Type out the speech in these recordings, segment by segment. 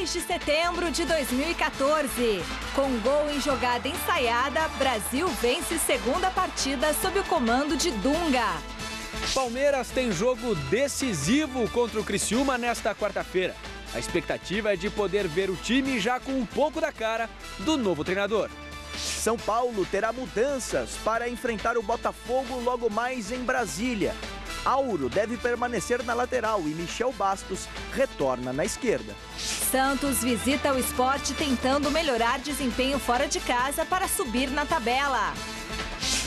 2 de setembro de 2014. Com gol em jogada ensaiada, Brasil vence segunda partida sob o comando de Dunga. Palmeiras tem jogo decisivo contra o Criciúma nesta quarta-feira. A expectativa é de poder ver o time já com um pouco da cara do novo treinador. São Paulo terá mudanças para enfrentar o Botafogo logo mais em Brasília. Auro deve permanecer na lateral e Michel Bastos retorna na esquerda. Santos visita o Sport tentando melhorar desempenho fora de casa para subir na tabela.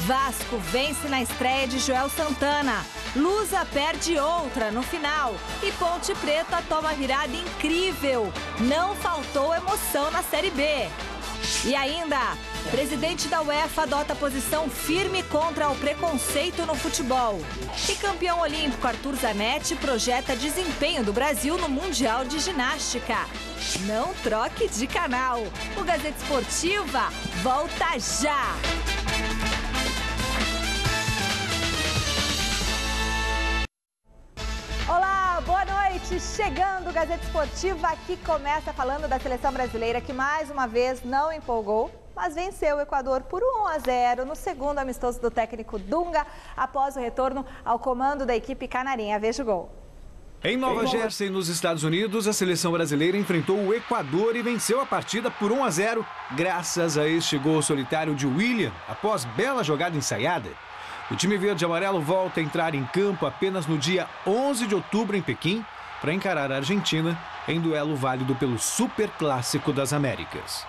Vasco vence na estreia de Joel Santana. Lusa perde outra no final. E Ponte Preta toma virada incrível. Não faltou emoção na Série B. E ainda, presidente da UEFA adota posição firme contra o preconceito no futebol. E campeão olímpico Arthur Zanetti projeta desempenho do Brasil no Mundial de Ginástica. Não troque de canal. O Gazeta Esportiva volta já! Olá, boa noite! Chegando o Gazeta Esportiva, aqui começa falando da seleção brasileira que mais uma vez não empolgou, mas venceu o Equador por 1-0 no segundo amistoso do técnico Dunga, após o retorno ao comando da equipe canarinha. Veja o gol. Em Nova Jersey, nos Estados Unidos, a seleção brasileira enfrentou o Equador e venceu a partida por 1-0, graças a este gol solitário de William, após bela jogada ensaiada. O time verde e amarelo volta a entrar em campo apenas no dia 11 de outubro em Pequim para encarar a Argentina em duelo válido pelo Superclássico das Américas.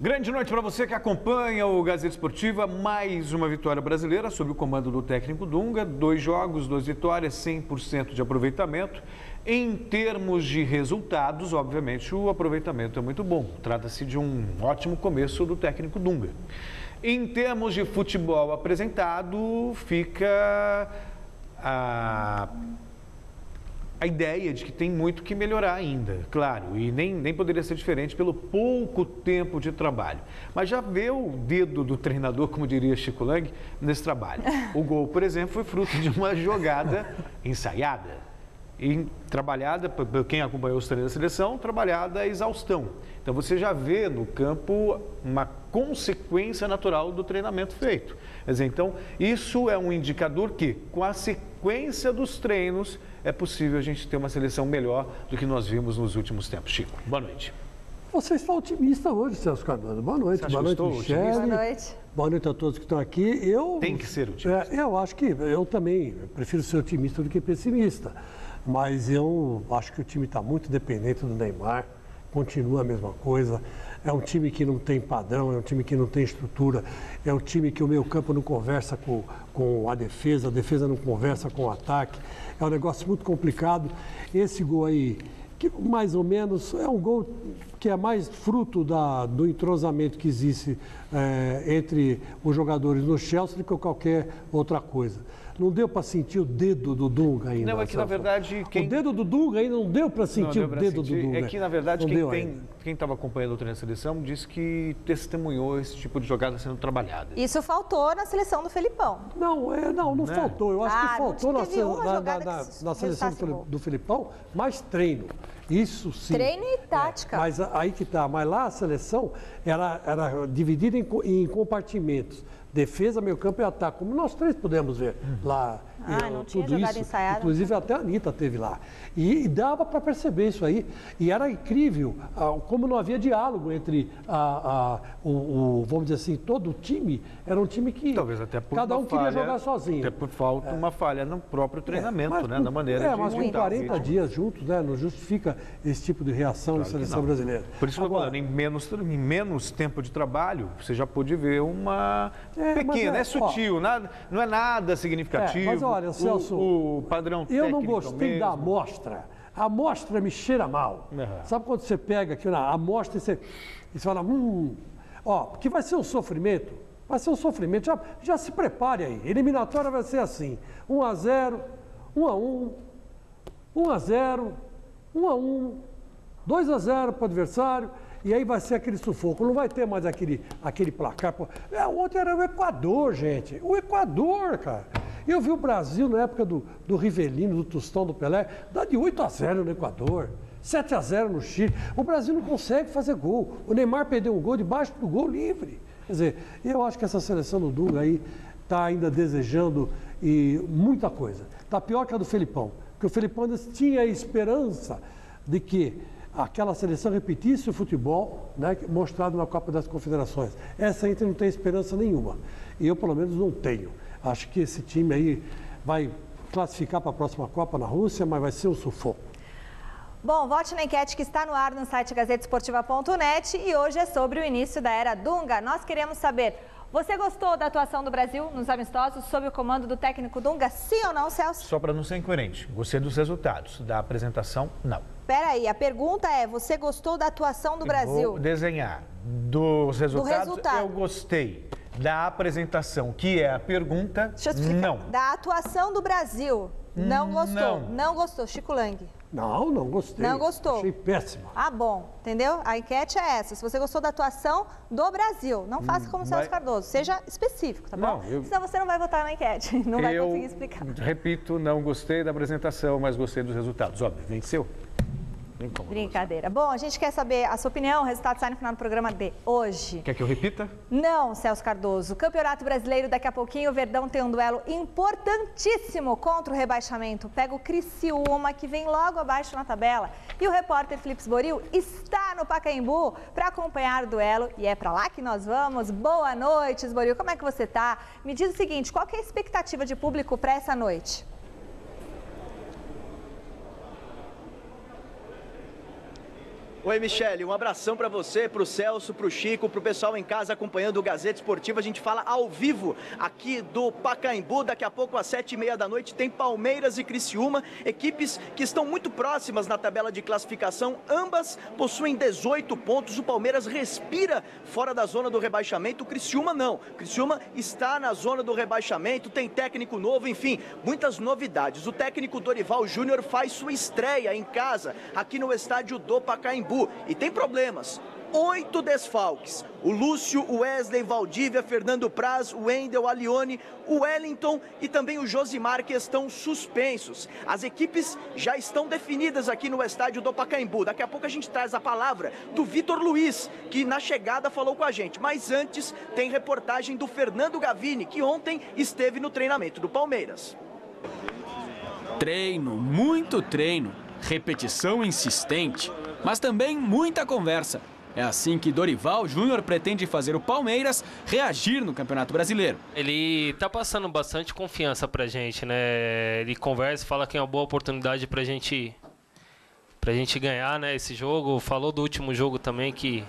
Grande noite para você que acompanha o Gazeta Esportiva. Mais uma vitória brasileira sob o comando do técnico Dunga. 2 jogos, 2 vitórias, 100% de aproveitamento. Em termos de resultados, obviamente, o aproveitamento é muito bom. Trata-se de um ótimo começo do técnico Dunga. Em termos de futebol apresentado, fica a ideia de que tem muito que melhorar ainda, claro, e nem poderia ser diferente pelo pouco tempo de trabalho. Mas já vê o dedo do treinador, como diria Chico Lang, nesse trabalho. O gol, por exemplo, foi fruto de uma jogada ensaiada. E trabalhada, por quem acompanhou os treinos da seleção, trabalhada a exaustão. Então você já vê no campo uma consequência natural do treinamento feito. Quer dizer, então, isso é um indicador que, com a sequência dos treinos, é possível a gente ter uma seleção melhor do que nós vimos nos últimos tempos. Chico, boa noite. Você está otimista hoje, Celso Cardoso. Boa noite. Boa noite, Michele. Boa noite. Boa noite a todos que estão aqui. Tem que ser otimista. Eu acho que eu também prefiro ser otimista do que pessimista. Mas eu acho que o time está muito dependente do Neymar, continua a mesma coisa. É um time que não tem padrão, é um time que não tem estrutura, é um time que o meio campo não conversa com a defesa não conversa com o ataque. É um negócio muito complicado. Esse gol aí, que mais ou menos é um gol que é mais fruto do entrosamento que existe entre os jogadores no Chelsea do que qualquer outra coisa. Não deu para sentir o dedo do Dunga ainda. Não, é que na verdade... O dedo do Dunga ainda não deu para sentir o dedo do Dunga. É que na verdade quem estava acompanhando o treino da seleção disse que testemunhou esse tipo de jogada sendo trabalhada. Isso faltou na seleção do Felipão. Não faltou. Eu acho que faltou na seleção do Felipão mais treino. Isso sim. Treino e tática. Mas aí que tá. Mas lá a seleção era dividida em compartimentos. Defesa, meio campo e ataque, como nós três pudemos ver lá. Não tinha jogada ensaiada. Inclusive até a Anitta esteve lá. E dava para perceber isso aí. E era incrível como não havia diálogo entre, vamos dizer assim, todo o time. Era um time que talvez até por cada um queria jogar sozinho. Até por falta uma falha no próprio treinamento, na maneira de mas com 40 dias juntos, não justifica esse tipo de reação na seleção brasileira. Por isso que eu estou falando, em menos tempo de trabalho, você já pôde ver uma pequena, é sutil, não é nada significativo. Mas olha, Celso, o padrão técnico. Eu não gostei da amostra. A amostra me cheira mal. Sabe quando você pega aqui na amostra e você fala, porque vai ser um sofrimento. Vai ser um sofrimento. Já se prepare aí. Eliminatória vai ser assim: 1-0, 1-1, 1-0, 1-1, 2-0 para o adversário. E aí vai ser aquele sufoco, não vai ter mais aquele placar. Ontem era o Equador, gente. O Equador, cara. Eu vi o Brasil na época do Rivelino, do Tostão, do Pelé, dar de 8-0 no Equador. 7-0 no Chile. O Brasil não consegue fazer gol. O Neymar perdeu um gol debaixo do gol livre. Quer dizer, eu acho que essa seleção do Dunga aí está ainda desejando muita coisa. Está pior que a do Felipão. Porque o Felipão ainda tinha a esperança de que aquela seleção repetisse o futebol, né, mostrado na Copa das Confederações. Essa aí não tem esperança nenhuma. E eu, pelo menos, não tenho. Acho que esse time aí vai classificar para a próxima Copa na Rússia, mas vai ser um sufoco. Bom, vote na enquete que está no ar no site gazetesportiva.net e hoje é sobre o início da era Dunga. Nós queremos saber, você gostou da atuação do Brasil nos amistosos sob o comando do técnico Dunga? Sim ou não, Celso? Só para não ser incoerente, gostei dos resultados. Da apresentação, não. Peraí, a pergunta é, você gostou da atuação do Brasil? Vou desenhar. Dos resultados, eu gostei. Da apresentação, que é a pergunta, deixa eu explicar. Não. Da atuação do Brasil, não gostou. Não gostou, Chico Lang. Não gostei. Não gostou. Achei péssima. Ah, bom, entendeu? A enquete é essa. Se você gostou da atuação do Brasil, não faça como o Celso Cardoso, seja específico, tá bom? Senão você não vai votar na enquete, não vai conseguir explicar. Repito, não gostei da apresentação, mas gostei dos resultados. Óbvio, venceu. Brincadeira. Bom, a gente quer saber a sua opinião, o resultado sai no final do programa de hoje. Quer que eu repita? Não, Celso Cardoso. Campeonato Brasileiro, daqui a pouquinho o Verdão tem um duelo importantíssimo contra o rebaixamento. Pega o Criciúma, que vem logo abaixo na tabela. E o repórter Felipe Boril está no Pacaembu para acompanhar o duelo. E é para lá que nós vamos. Boa noite, Boril. Como é que você tá? Me diz o seguinte, qual que é a expectativa de público para essa noite? Oi, Michele, um abração para você, para o Celso, para o Chico, para o pessoal em casa acompanhando o Gazeta Esportiva. A gente fala ao vivo aqui do Pacaembu. Daqui a pouco, às 7h30 da noite, tem Palmeiras e Criciúma, equipes que estão muito próximas na tabela de classificação. Ambas possuem 18 pontos. O Palmeiras respira fora da zona do rebaixamento. O Criciúma não. O Criciúma está na zona do rebaixamento, tem técnico novo, enfim, muitas novidades. O técnico Dorival Júnior faz sua estreia em casa, aqui no estádio do Pacaembu. E tem problemas. 8 desfalques. O Lúcio, o Wesley, Valdívia, Fernando Praz, o Wendel, Alione, o Wellington e também o Josimar, que estão suspensos. As equipes já estão definidas aqui no estádio do Pacaembu. Daqui a pouco a gente traz a palavra do Vitor Luiz, que na chegada falou com a gente. Mas antes tem reportagem do Fernando Gavini, que ontem esteve no treinamento do Palmeiras. Treino, muito treino, repetição insistente, mas também muita conversa. É assim que Dorival Júnior pretende fazer o Palmeiras reagir no Campeonato Brasileiro. Ele tá passando bastante confiança pra gente, né? Ele conversa, fala que é uma boa oportunidade pra gente ganhar, né, esse jogo. Falou do último jogo também que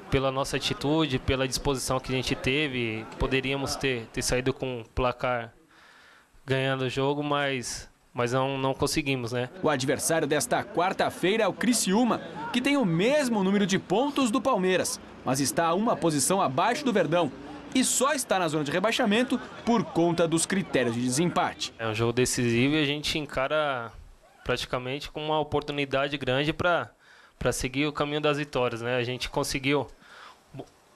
pela nossa atitude, pela disposição que a gente teve, poderíamos ter saído com o placar ganhando o jogo, mas não conseguimos, né? O adversário desta quarta-feira é o Criciúma, que tem o mesmo número de pontos do Palmeiras, mas está a uma posição abaixo do Verdão e só está na zona de rebaixamento por conta dos critérios de desempate. É um jogo decisivo e a gente encara praticamente com uma oportunidade grande para seguir o caminho das vitórias, né? A gente conseguiu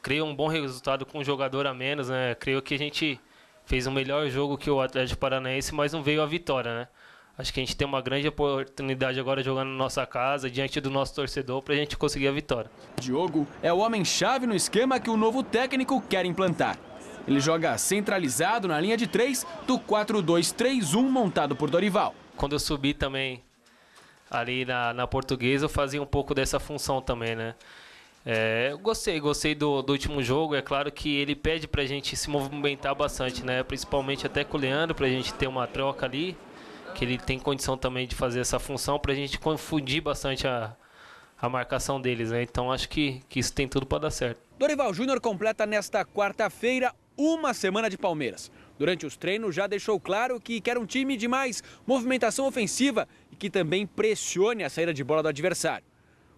criar um bom resultado com um jogador a menos, né? Creio que a gente fez um melhor jogo que o Atlético Paranaense, mas não veio a vitória, né? Acho que a gente tem uma grande oportunidade agora jogando na nossa casa, diante do nosso torcedor, para a gente conseguir a vitória. Diogo é o homem-chave no esquema que o novo técnico quer implantar. Ele joga centralizado na linha de 3 do 4-2-3-1 montado por Dorival. Quando eu subi também ali na Portuguesa, eu fazia um pouco dessa função também, né? Eu gostei do último jogo. É claro que ele pede pra gente se movimentar bastante, né? Principalmente até com o Leandro, pra gente ter uma troca ali, que ele tem condição também de fazer essa função, pra gente confundir bastante a marcação deles, né? Então acho que isso tem tudo para dar certo. Dorival Júnior completa nesta quarta-feira uma semana de Palmeiras. Durante os treinos já deixou claro que quer um time de mais movimentação ofensiva e que também pressione a saída de bola do adversário.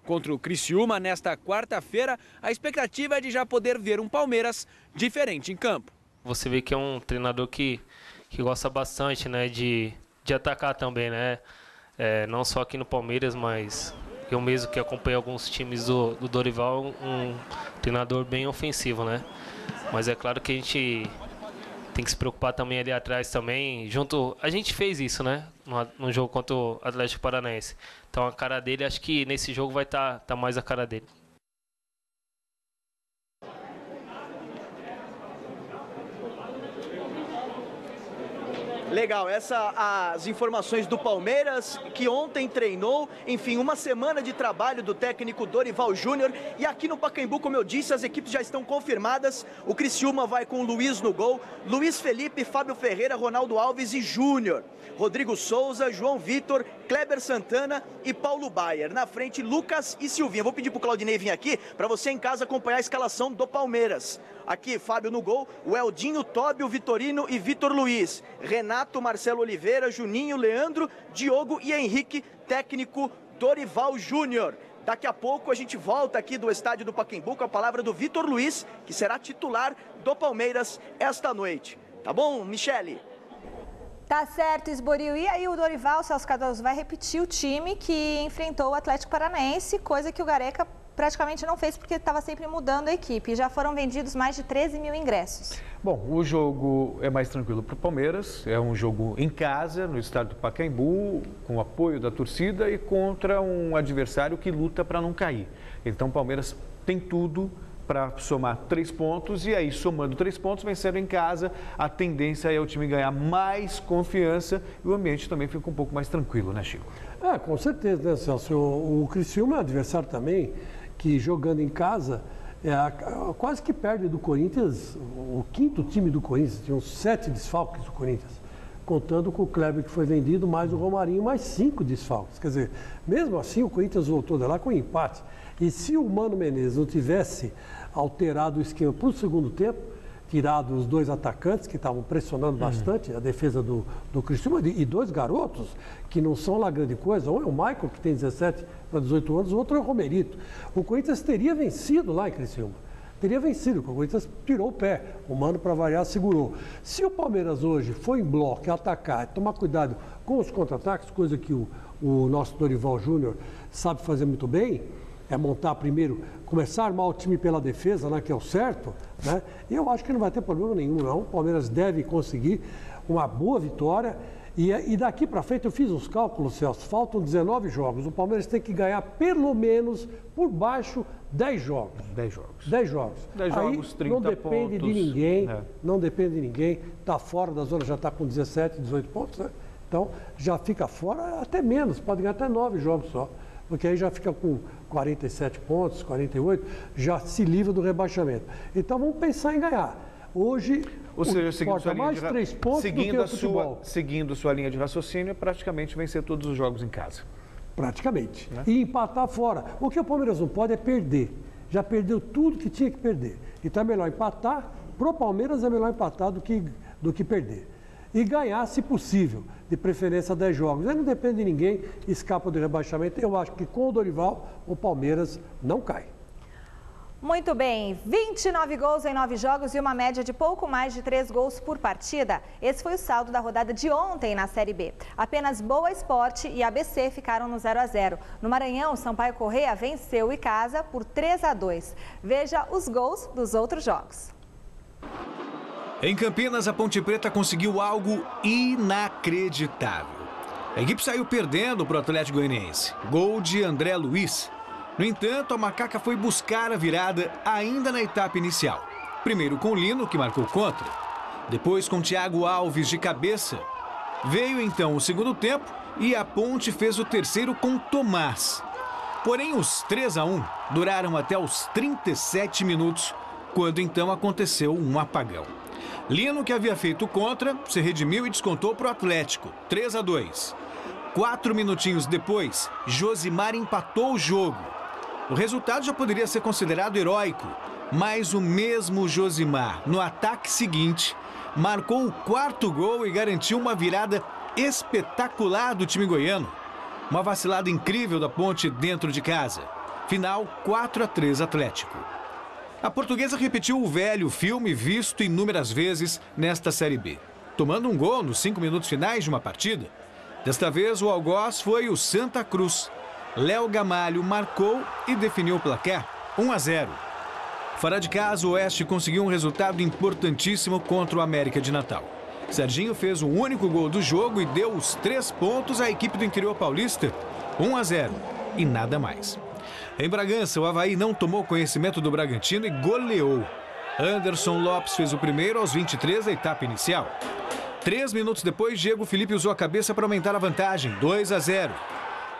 Contra o Criciúma, nesta quarta-feira, a expectativa é de já poder ver um Palmeiras diferente em campo. Você vê que é um treinador que gosta bastante, né, de atacar também, né? Não só aqui no Palmeiras, mas eu mesmo que acompanhei alguns times do Dorival, um treinador bem ofensivo, né? Mas é claro que a gente tem que se preocupar também ali atrás também, junto... A gente fez isso, né? No jogo contra o Atlético Paranaense. Então a cara dele, acho que nesse jogo vai tá mais a cara dele. Legal, as informações do Palmeiras, que ontem treinou, enfim, uma semana de trabalho do técnico Dorival Júnior. E aqui no Pacaembu, como eu disse, as equipes já estão confirmadas. O Criciúma vai com o Luiz no gol, Luiz Felipe, Fábio Ferreira, Ronaldo Alves e Júnior. Rodrigo Souza, João Vitor, Kleber Santana e Paulo Baier. Na frente, Lucas e Silvinha. Vou pedir pro Claudinei vir aqui para você em casa acompanhar a escalação do Palmeiras. Aqui, Fábio no gol, o Eldinho, Tóbio, Vitorino e Vitor Luiz. Renato, Marcelo Oliveira, Juninho, Leandro, Diogo e Henrique, técnico Dorival Júnior. Daqui a pouco a gente volta aqui do estádio do Pacaembu com a palavra do Vitor Luiz, que será titular do Palmeiras esta noite. Tá bom, Michele? Tá certo, Esboril. E aí o Dorival, Celso Cardoso, vai repetir o time que enfrentou o Atlético Paranaense, coisa que o Gareca praticamente não fez porque estava sempre mudando a equipe. Já foram vendidos mais de 13 mil ingressos. Bom, o jogo é mais tranquilo para o Palmeiras, é um jogo em casa, no estádio do Pacaembu, com o apoio da torcida e contra um adversário que luta para não cair. Então o Palmeiras tem tudo para somar 3 pontos e aí, somando 3 pontos, vencendo em casa, a tendência é o time ganhar mais confiança e o ambiente também fica um pouco mais tranquilo, né, Chico? Com certeza, né, Celso? O Criciúma é um adversário também que, jogando em casa, quase que perde do Corinthians, o 5º time do Corinthians, tinha uns 7 desfalques do Corinthians, contando com o Kleber que foi vendido, mais o Romarinho, mais 5 desfalques. Quer dizer, mesmo assim o Corinthians voltou de lá com empate. E se o Mano Menezes não tivesse alterado o esquema para o segundo tempo, tirado os 2 atacantes que estavam pressionando bastante a defesa do Criciúma e 2 garotos que não são lá grande coisa, um é o Michael, que tem 17 para 18 anos, o outro é o Romerito. O Corinthians teria vencido lá em Criciúma. Teria vencido, porque o Corinthians tirou o pé, o Mano, para variar, segurou. Se o Palmeiras hoje for em bloco, atacar, tomar cuidado com os contra-ataques, coisa que o nosso Dorival Júnior sabe fazer muito bem, é montar primeiro, começar a armar o time pela defesa, né, que é o certo, né? E eu acho que não vai ter problema nenhum, não. O Palmeiras deve conseguir uma boa vitória. E daqui para frente, eu fiz uns cálculos, Celso, faltam 19 jogos. O Palmeiras tem que ganhar pelo menos, por baixo, 10 jogos. 10 jogos. 10 jogos. 10 jogos, 30 não depende pontos. De ninguém, não depende de ninguém. Está fora da zona, já está com 17, 18 pontos, né? Então, já fica fora até menos, pode ganhar até 9 jogos só. Porque aí já fica com 47 pontos, 48, já se livra do rebaixamento. Então, vamos pensar em ganhar. Hoje, ou seja, seguindo mais 3 pontos seguindo sua linha de raciocínio, praticamente vencer todos os jogos em casa. Praticamente. Né? E empatar fora. O que o Palmeiras não pode é perder. Já perdeu tudo que tinha que perder. Então é melhor empatar. Pro Palmeiras é melhor empatar do que perder. E ganhar, se possível, de preferência 10 jogos. Aí não depende de ninguém, escapa do rebaixamento. Eu acho que com o Dorival, o Palmeiras não cai. Muito bem, 29 gols em 9 jogos e uma média de pouco mais de 3 gols por partida. Esse foi o saldo da rodada de ontem na Série B. Apenas Boa Esporte e ABC ficaram no 0-0. No Maranhão, Sampaio Corrêa venceu o Icasa por 3-2. Veja os gols dos outros jogos. Em Campinas, a Ponte Preta conseguiu algo inacreditável. A equipe saiu perdendo para o Atlético Goianiense. Gol de André Luiz. No entanto, a Macaca foi buscar a virada ainda na etapa inicial. Primeiro com Lino, que marcou contra. Depois com Thiago Alves de cabeça. Veio então o segundo tempo e a Ponte fez o terceiro com Tomás. Porém, os 3-1 duraram até os 37 minutos, quando então aconteceu um apagão. Lino, que havia feito contra, se redimiu e descontou para o Atlético, 3-2. 4 minutinhos depois, Josimar empatou o jogo. O resultado já poderia ser considerado heróico, mas o mesmo Josimar, no ataque seguinte, marcou o 4º gol e garantiu uma virada espetacular do time goiano. Uma vacilada incrível da Ponte dentro de casa. Final 4-3 Atlético. A Portuguesa repetiu o velho filme visto inúmeras vezes nesta Série B, tomando um gol nos 5 minutos finais de uma partida. Desta vez o algoz foi o Santa Cruz. Léo Gamalho marcou e definiu o placar 1-0. Fora de casa, o Oeste conseguiu um resultado importantíssimo contra o América de Natal. Serginho fez o único gol do jogo e deu os 3 pontos à equipe do interior paulista, 1-0 e nada mais. Em Bragança, o Avaí não tomou conhecimento do Bragantino e goleou. Anderson Lopes fez o primeiro aos 23 da etapa inicial. 3 minutos depois, Diego Felipe usou a cabeça para aumentar a vantagem, 2-0.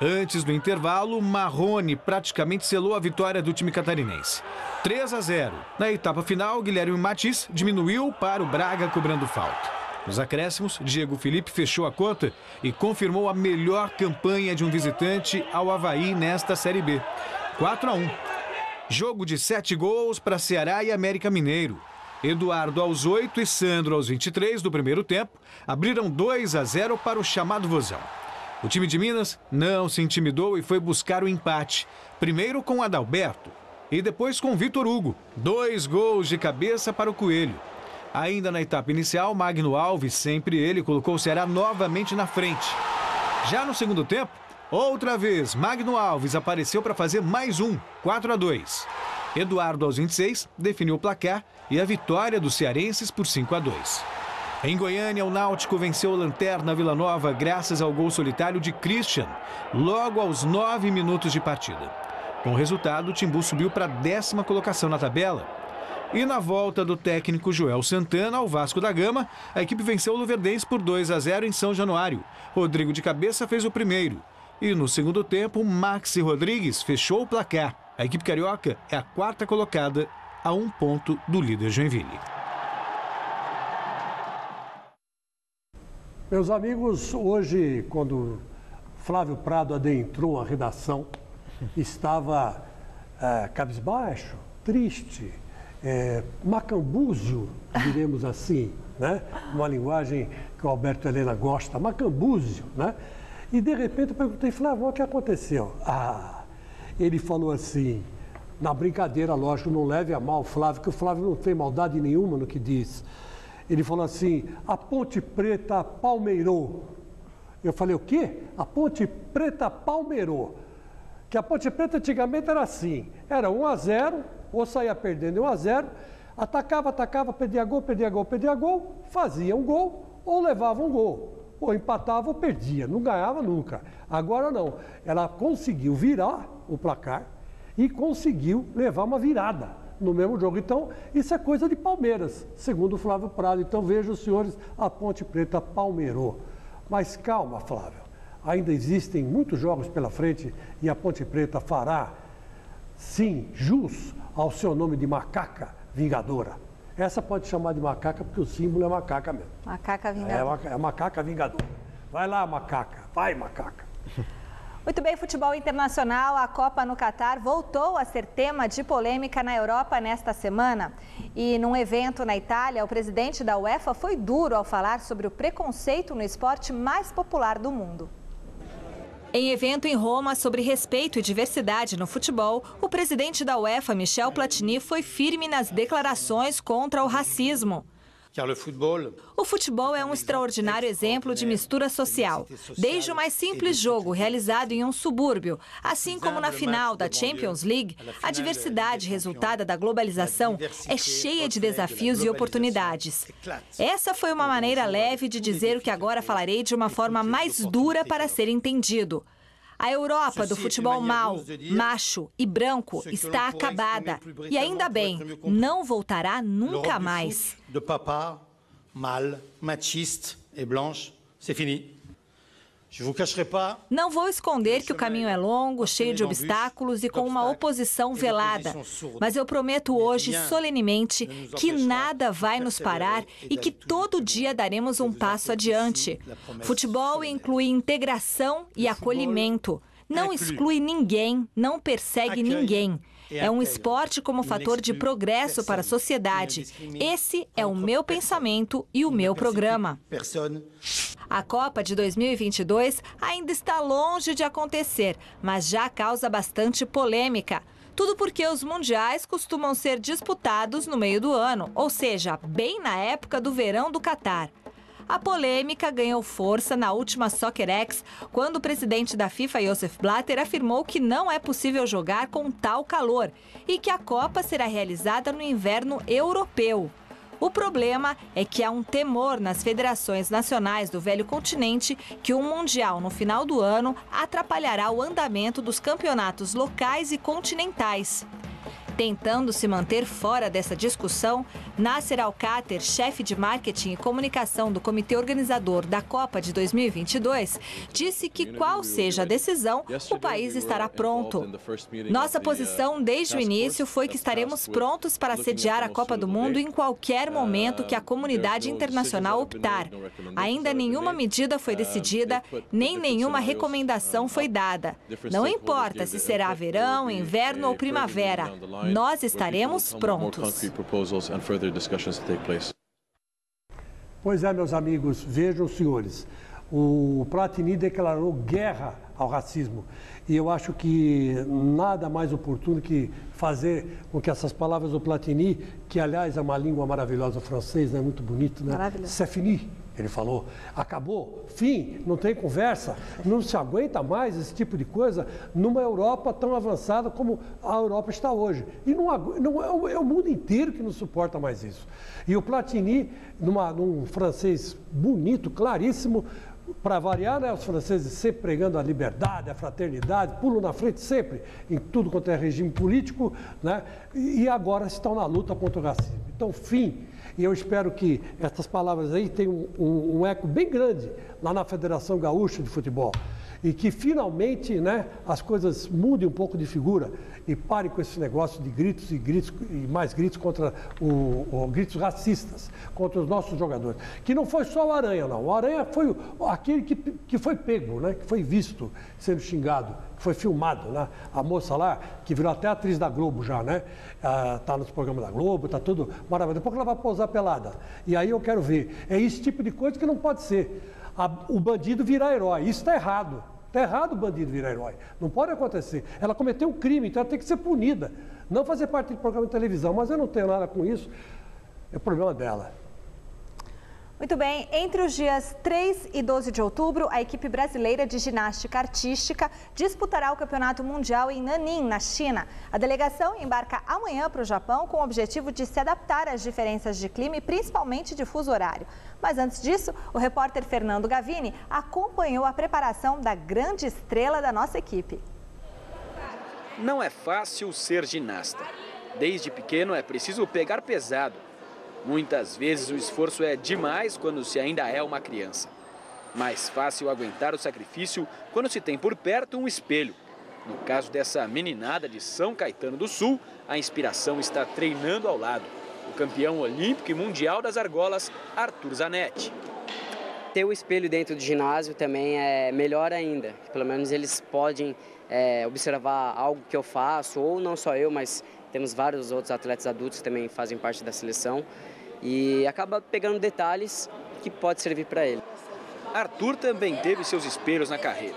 Antes do intervalo, Marrone praticamente selou a vitória do time catarinense. 3-0. Na etapa final, Guilherme Matiz diminuiu para o Braga cobrando falta. Nos acréscimos, Diego Felipe fechou a conta e confirmou a melhor campanha de um visitante ao Avaí nesta Série B. 4-1. Jogo de 7 gols para Ceará e América Mineiro. Eduardo aos 8 e Sandro aos 23 do primeiro tempo abriram 2-0 para o chamado Vozão. O time de Minas não se intimidou e foi buscar o empate. Primeiro com Adalberto e depois com Vitor Hugo. 2 gols de cabeça para o Coelho. Ainda na etapa inicial, Magno Alves, sempre ele, colocou o Ceará novamente na frente. Já no segundo tempo, outra vez, Magno Alves apareceu para fazer mais um, 4-2. Eduardo, aos 26, definiu o placar e a vitória dos cearenses por 5-2. Em Goiânia, o Náutico venceu o Lanterna Vila Nova graças ao gol solitário de Christian, logo aos 9 minutos de partida. Com o resultado, o Timbu subiu para a 10ª colocação na tabela. E na volta do técnico Joel Santana ao Vasco da Gama, a equipe venceu o Luverdense por 2-0 em São Januário. Rodrigo de cabeça fez o primeiro. E no segundo tempo, Maxi Rodrigues fechou o placar. A equipe carioca é a 4ª colocada, a 1 ponto do líder Joinville. Meus amigos, hoje, quando Flávio Prado adentrou a redação, estava cabisbaixo, triste, macambúzio, diremos assim, né? Uma linguagem que o Alberto Helena gosta, macambúzio, né? E de repente eu perguntei, Flávio, o que aconteceu? Ele falou assim, na brincadeira, lógico, não leve a mal o Flávio, que o Flávio não tem maldade nenhuma no que diz. Ele falou assim, a Ponte Preta palmeirou. Eu falei, o quê? A Ponte Preta palmeirou. Que a Ponte Preta antigamente era assim, era 1-0, ou saía perdendo 1-0, atacava, perdia gol, fazia um gol, ou levava um gol, ou empatava ou perdia, não ganhava nunca. Agora não, ela conseguiu virar o placar e conseguiu levar uma virada no mesmo jogo. Então, isso é coisa de Palmeiras, segundo o Flávio Prado. Então, vejam os senhores, a Ponte Preta palmeirou. Mas calma, Flávio, ainda existem muitos jogos pela frente e a Ponte Preta fará, sim, jus ao seu nome de macaca vingadora. Essa pode chamar de macaca porque o símbolo é macaca mesmo. Macaca vingadora. É macaca vingadora. Vai lá, macaca. Vai, macaca. Muito bem, futebol internacional, a Copa no Catar voltou a ser tema de polêmica na Europa nesta semana. E num evento na Itália, o presidente da UEFA foi duro ao falar sobre o preconceito no esporte mais popular do mundo. Em evento em Roma sobre respeito e diversidade no futebol, o presidente da UEFA, Michel Platini, foi firme nas declarações contra o racismo. O futebol é um extraordinário exemplo de mistura social. Desde o mais simples jogo realizado em um subúrbio, assim como na final da Champions League, a diversidade resultada da globalização é cheia de desafios e oportunidades. Essa foi uma maneira leve de dizer o que agora falarei de uma forma mais dura para ser entendido. A Europa do futebol mau, macho e branco está acabada. E ainda bem, não voltará nunca mais. De papa, mal, machiste et blanche, c'est fini. Não vou esconder que o caminho é longo, cheio de obstáculos e com uma oposição velada. Mas eu prometo hoje, solenemente, que nada vai nos parar e que todo dia daremos um passo adiante. Futebol inclui integração e acolhimento. Não exclui ninguém, não persegue ninguém. É um esporte como fator de progresso para a sociedade. Esse é o meu pensamento e o meu programa. A Copa de 2022 ainda está longe de acontecer, mas já causa bastante polêmica. Tudo porque os mundiais costumam ser disputados no meio do ano, ou seja, bem na época do verão do Catar. A polêmica ganhou força na última Soccerex, quando o presidente da FIFA, Josef Blatter, afirmou que não é possível jogar com tal calor e que a Copa será realizada no inverno europeu. O problema é que há um temor nas federações nacionais do velho continente que um Mundial no final do ano atrapalhará o andamento dos campeonatos locais e continentais. Tentando se manter fora dessa discussão, Nasser Al-Khater, chefe de marketing e comunicação do comitê organizador da Copa de 2022, disse que qual seja a decisão, o país estará pronto. Nossa posição desde o início foi que estaremos prontos para sediar a Copa do Mundo em qualquer momento que a comunidade internacional optar. Ainda nenhuma medida foi decidida, nem nenhuma recomendação foi dada. Não importa se será verão, inverno ou primavera. Nós estaremos prontos. Pois é, meus amigos, vejam, senhores, o Platini declarou guerra ao racismo. E eu acho que nada mais oportuno que fazer com que essas palavras do Platini, que aliás é uma língua maravilhosa, o francês, né? Muito bonito, né? Maravilhoso. C'est fini. Ele falou, acabou, fim, não tem conversa, não se aguenta mais esse tipo de coisa numa Europa tão avançada como a Europa está hoje. E é o mundo inteiro que não suporta mais isso. E o Platini, num francês bonito, claríssimo, para variar, né, os franceses sempre pregando a liberdade, a fraternidade, pulam na frente sempre, em tudo quanto é regime político, né, e agora estão na luta contra o racismo. Então, fim. E eu espero que essas palavras aí tenham um eco bem grande lá na Federação Gaúcha de Futebol. E que finalmente, né, as coisas mudem um pouco de figura e parem com esse negócio de gritos e gritos e mais gritos contra gritos racistas contra os nossos jogadores. Que não foi só o Aranha, não. O Aranha foi aquele que foi pego, né, que foi visto sendo xingado, que foi filmado, né? A moça lá, que virou até atriz da Globo já, né? Tá nos programas da Globo, tá tudo maravilhoso. Depois que ela vai pousar pelada. E aí eu quero ver. É esse tipo de coisa que não pode ser. O bandido virar herói. Isso está errado. Está errado o bandido virar herói. Não pode acontecer. Ela cometeu um crime, então ela tem que ser punida. Não fazer parte de programa de televisão. Mas eu não tenho nada com isso. É problema dela. Muito bem, entre os dias 3 e 12 de outubro, a equipe brasileira de ginástica artística disputará o Campeonato Mundial em Nanning, na China. A delegação embarca amanhã para o Japão com o objetivo de se adaptar às diferenças de clima e principalmente de fuso horário. Mas antes disso, o repórter Fernando Gavini acompanhou a preparação da grande estrela da nossa equipe. Não é fácil ser ginasta. Desde pequeno é preciso pegar pesado. Muitas vezes o esforço é demais quando se ainda é uma criança. Mais fácil aguentar o sacrifício quando se tem por perto um espelho. No caso dessa meninada de São Caetano do Sul, a inspiração está treinando ao lado. O campeão olímpico e mundial das argolas, Arthur Zanetti. Ter o espelho dentro do ginásio também é melhor ainda. Pelo menos eles podem observar algo que eu faço, ou não só eu, mas temos vários outros atletas adultos que também fazem parte da seleção. E acaba pegando detalhes que pode servir para ele. Arthur também teve seus espelhos na carreira,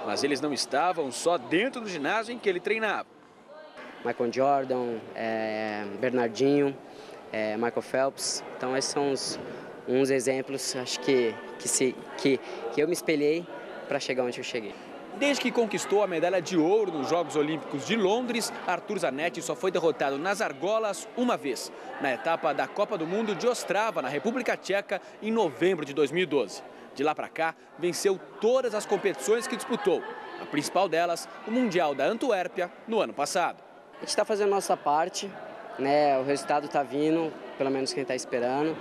mas eles não estavam só dentro do ginásio em que ele treinava. Michael Jordan, Bernardinho, Michael Phelps, então esses são uns exemplos, acho que eu me espelhei para chegar onde eu cheguei. Desde que conquistou a medalha de ouro nos Jogos Olímpicos de Londres, Arthur Zanetti só foi derrotado nas argolas uma vez, na etapa da Copa do Mundo de Ostrava, na República Tcheca, em novembro de 2012. De lá para cá, venceu todas as competições que disputou, a principal delas, o Mundial da Antuérpia, no ano passado. A gente está fazendo a nossa parte, né? O resultado está vindo, pelo menos quem está esperando.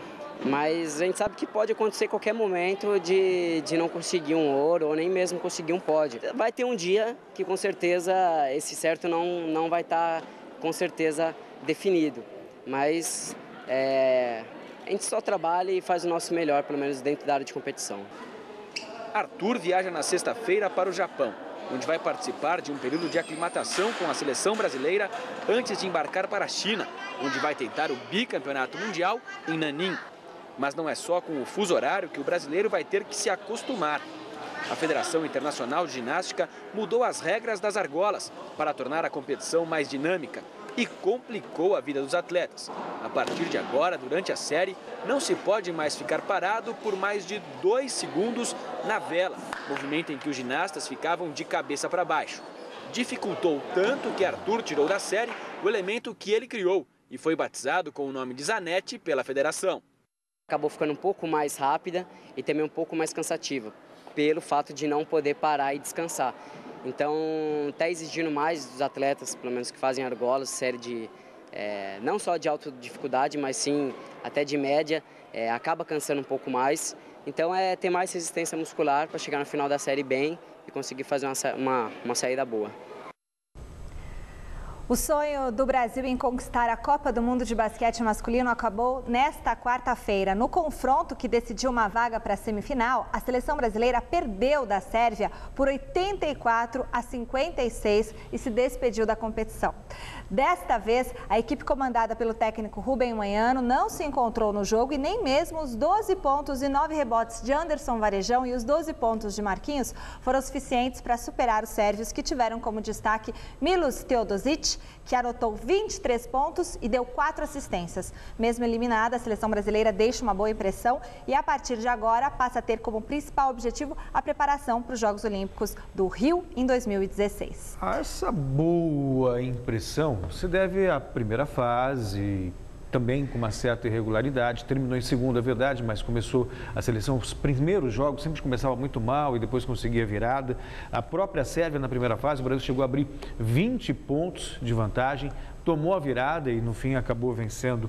Mas a gente sabe que pode acontecer qualquer momento de não conseguir um ouro ou nem mesmo conseguir um pódio. Vai ter um dia que com certeza esse certo não vai estar com certeza definido. Mas a gente só trabalha e faz o nosso melhor, pelo menos dentro da área de competição. Arthur viaja na sexta-feira para o Japão, onde vai participar de um período de aclimatação com a seleção brasileira antes de embarcar para a China, onde vai tentar o bicampeonato mundial em Nanning. Mas não é só com o fuso horário que o brasileiro vai ter que se acostumar. A Federação Internacional de Ginástica mudou as regras das argolas para tornar a competição mais dinâmica. e complicou a vida dos atletas. A partir de agora, durante a série, não se pode mais ficar parado por mais de 2 segundos na vela, movimento em que os ginastas ficavam de cabeça para baixo. Dificultou tanto que Arthur tirou da série o elemento que ele criou e foi batizado com o nome de Zanetti pela federação. Acabou ficando um pouco mais rápida e também um pouco mais cansativa, pelo fato de não poder parar e descansar. Então, está exigindo mais dos atletas, pelo menos que fazem argolas, série de, não só de alta dificuldade, mas sim até de média, acaba cansando um pouco mais. Então, é ter mais resistência muscular para chegar no final da série bem e conseguir fazer uma saída boa. O sonho do Brasil em conquistar a Copa do Mundo de basquete masculino acabou nesta quarta-feira. No confronto que decidiu uma vaga para a semifinal, a seleção brasileira perdeu da Sérvia por 84-56 e se despediu da competição. Desta vez, a equipe comandada pelo técnico Rubem Manhano não se encontrou no jogo e nem mesmo os 12 pontos e 9 rebotes de Anderson Varejão e os 12 pontos de Marquinhos foram suficientes para superar os sérvios, que tiveram como destaque Milos Teodosic, que anotou 23 pontos e deu 4 assistências. Mesmo eliminada, a seleção brasileira deixa uma boa impressão e, a partir de agora, passa a ter como principal objetivo a preparação para os Jogos Olímpicos do Rio em 2016. Essa boa impressão se deve à primeira fase, também com uma certa irregularidade, terminou em segundo, é verdade, mas começou a seleção, os primeiros jogos sempre começava muito mal e depois conseguia virada. A própria Sérvia na primeira fase, o Brasil chegou a abrir 20 pontos de vantagem, tomou a virada e no fim acabou vencendo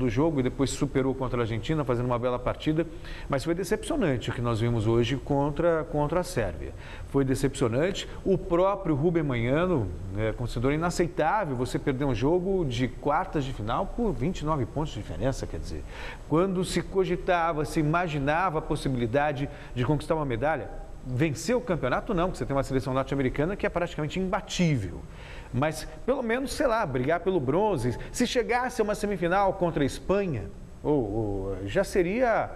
o jogo e depois superou contra a Argentina, fazendo uma bela partida, mas foi decepcionante o que nós vimos hoje contra a Sérvia. Foi decepcionante, o próprio Rubem Manhano considerou inaceitável você perder um jogo de quartas de final por 29 pontos de diferença, quer dizer, quando se cogitava, se imaginava a possibilidade de conquistar uma medalha, vencer o campeonato não, porque você tem uma seleção norte-americana que é praticamente imbatível. Mas, pelo menos, sei lá, brigar pelo bronze. Se chegasse a uma semifinal contra a Espanha, já seria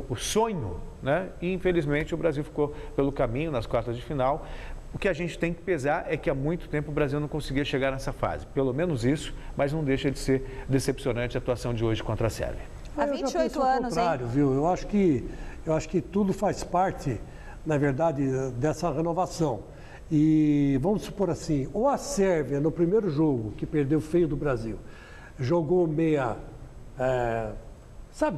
o sonho, né? E, infelizmente, o Brasil ficou pelo caminho nas quartas de final. O que a gente tem que pesar é que há muito tempo o Brasil não conseguia chegar nessa fase. Pelo menos isso, mas não deixa de ser decepcionante a atuação de hoje contra a Sérvia. Há 28 anos, hein? Viu? Eu acho que tudo faz parte, na verdade, dessa renovação. E vamos supor assim, ou a Sérvia, no primeiro jogo, que perdeu feio do Brasil, jogou meia,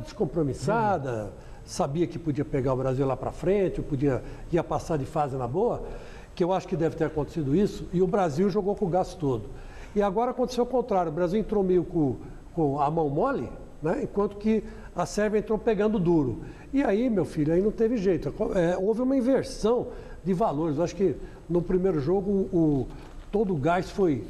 descompromissada, sabia que podia pegar o Brasil lá para frente, ia passar de fase na boa, que eu acho que deve ter acontecido isso, e o Brasil jogou com o gás todo. E agora aconteceu o contrário, o Brasil entrou meio com a mão mole, né? Enquanto que a Sérvia entrou pegando duro. E aí, meu filho, aí não teve jeito, houve uma inversão de valores. Eu acho que no primeiro jogo todo o gás foi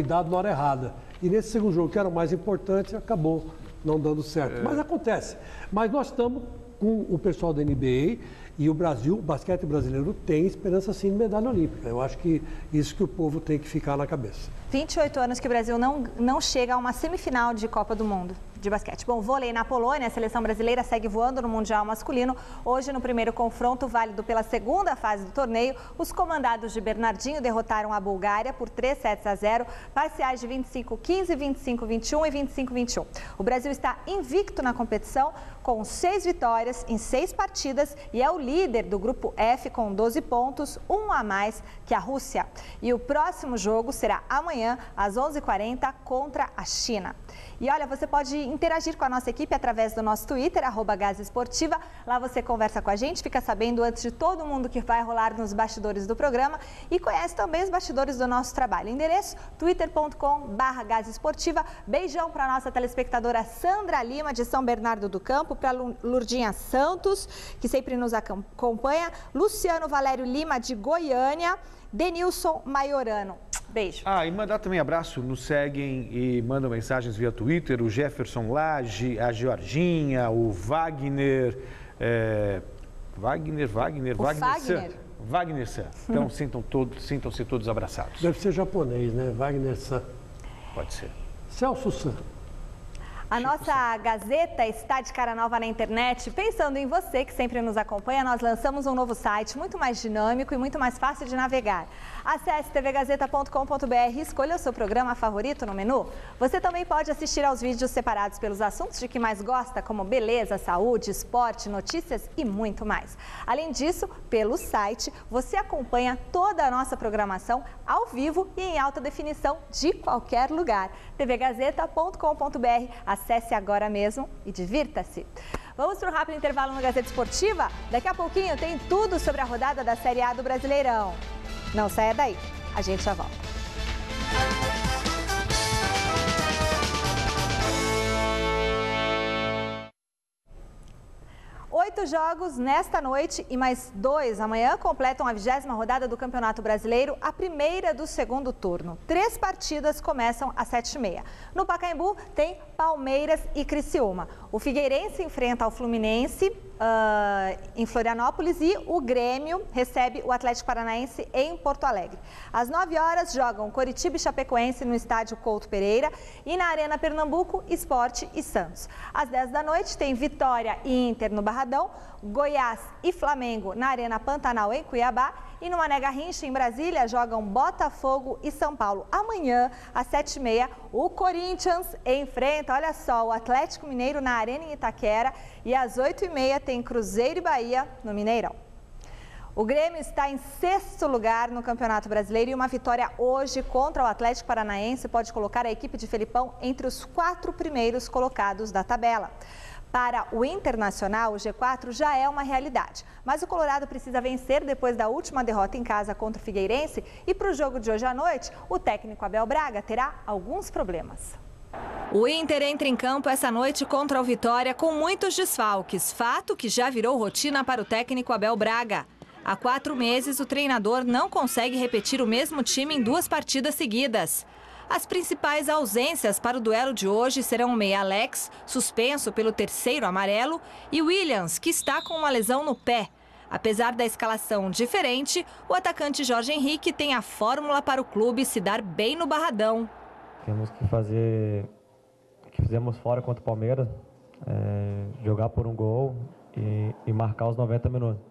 dado na hora errada. E nesse segundo jogo, que era o mais importante, acabou não dando certo. Mas acontece. Mas nós estamos com o pessoal da NBA e o Brasil, o basquete brasileiro, tem esperança sim de medalha olímpica. Eu acho que isso que o povo tem que ficar na cabeça. 28 anos que o Brasil não chega a uma semifinal de Copa do Mundo de basquete. Bom, vôlei na Polônia, a seleção brasileira segue voando no Mundial masculino. Hoje, no primeiro confronto, válido pela segunda fase do torneio, os comandados de Bernardinho derrotaram a Bulgária por 3-0, parciais de 25-15, 25-21 e 25-21. O Brasil está invicto na competição, com 6 vitórias em 6 partidas e é o líder do grupo F com 12 pontos, um a mais que a Rússia. E o próximo jogo será amanhã, às 11h40, contra a China. E olha, você pode interagir com a nossa equipe através do nosso Twitter, @GazEsportiva. Lá você conversa com a gente, fica sabendo antes de todo mundo que vai rolar nos bastidores do programa e conhece também os bastidores do nosso trabalho. Endereço twitter.com/GazEsportiva. Beijão para a nossa telespectadora Sandra Lima, de São Bernardo do Campo, para Lurdinha Santos, que sempre nos acompanha, Luciano Valério Lima, de Goiânia, Denilson Maiorano. Beijo. E mandar também abraço, nos seguem e mandam mensagens via Twitter, o Jefferson Lage, a Georginha, o Wagner, Wagner San. Então sintam-se todos abraçados. Deve ser japonês, né? Wagner San. Pode ser. Celso San. A nossa Gazeta está de cara nova na internet. Pensando em você, que sempre nos acompanha, nós lançamos um novo site muito mais dinâmico e muito mais fácil de navegar. Acesse tvgazeta.com.br e escolha o seu programa favorito no menu. Você também pode assistir aos vídeos separados pelos assuntos de que mais gosta, como beleza, saúde, esporte, notícias e muito mais. Além disso, pelo site, você acompanha toda a nossa programação ao vivo e em alta definição de qualquer lugar. tvgazeta.com.br. Acesse agora mesmo e divirta-se. Vamos para um rápido intervalo no Gazeta Esportiva? Daqui a pouquinho tem tudo sobre a rodada da Série A do Brasileirão. Não saia daí, a gente já volta. Oito jogos nesta noite e mais 2 amanhã completam a 20ª rodada do Campeonato Brasileiro, a primeira do segundo turno. 3 partidas começam às 7h30. No Pacaembu tem Palmeiras e Criciúma. O Figueirense enfrenta o Fluminense em Florianópolis e o Grêmio recebe o Atlético Paranaense em Porto Alegre. Às 9 horas jogam Coritiba e Chapecoense no estádio Couto Pereira e na Arena Pernambuco, Sport e Santos. Às 10 da noite tem Vitória e Inter no Barradão, Goiás e Flamengo na Arena Pantanal em Cuiabá e no Mané Garrincha em Brasília jogam Botafogo e São Paulo. Amanhã, às 7h30, o Corinthians enfrenta, olha só, o Atlético Mineiro na Arena em Itaquera e às 8h30 tem Cruzeiro e Bahia no Mineirão. O Grêmio está em 6º lugar no Campeonato Brasileiro e uma vitória hoje contra o Atlético Paranaense pode colocar a equipe de Felipão entre os 4 primeiros colocados da tabela. Para o Internacional, o G4 já é uma realidade, mas o Colorado precisa vencer depois da última derrota em casa contra o Figueirense e para o jogo de hoje à noite, o técnico Abel Braga terá alguns problemas. O Inter entra em campo essa noite contra o Vitória com muitos desfalques, fato que já virou rotina para o técnico Abel Braga. Há 4 meses, o treinador não consegue repetir o mesmo time em 2 partidas seguidas. As principais ausências para o duelo de hoje serão o meia Alex, suspenso pelo 3º amarelo, e Williams, que está com uma lesão no pé. Apesar da escalação diferente, o atacante Jorge Henrique tem a fórmula para o clube se dar bem no Barradão. Temos que fazer o que fizemos fora contra o Palmeiras, jogar por um gol e marcar os 90 minutos.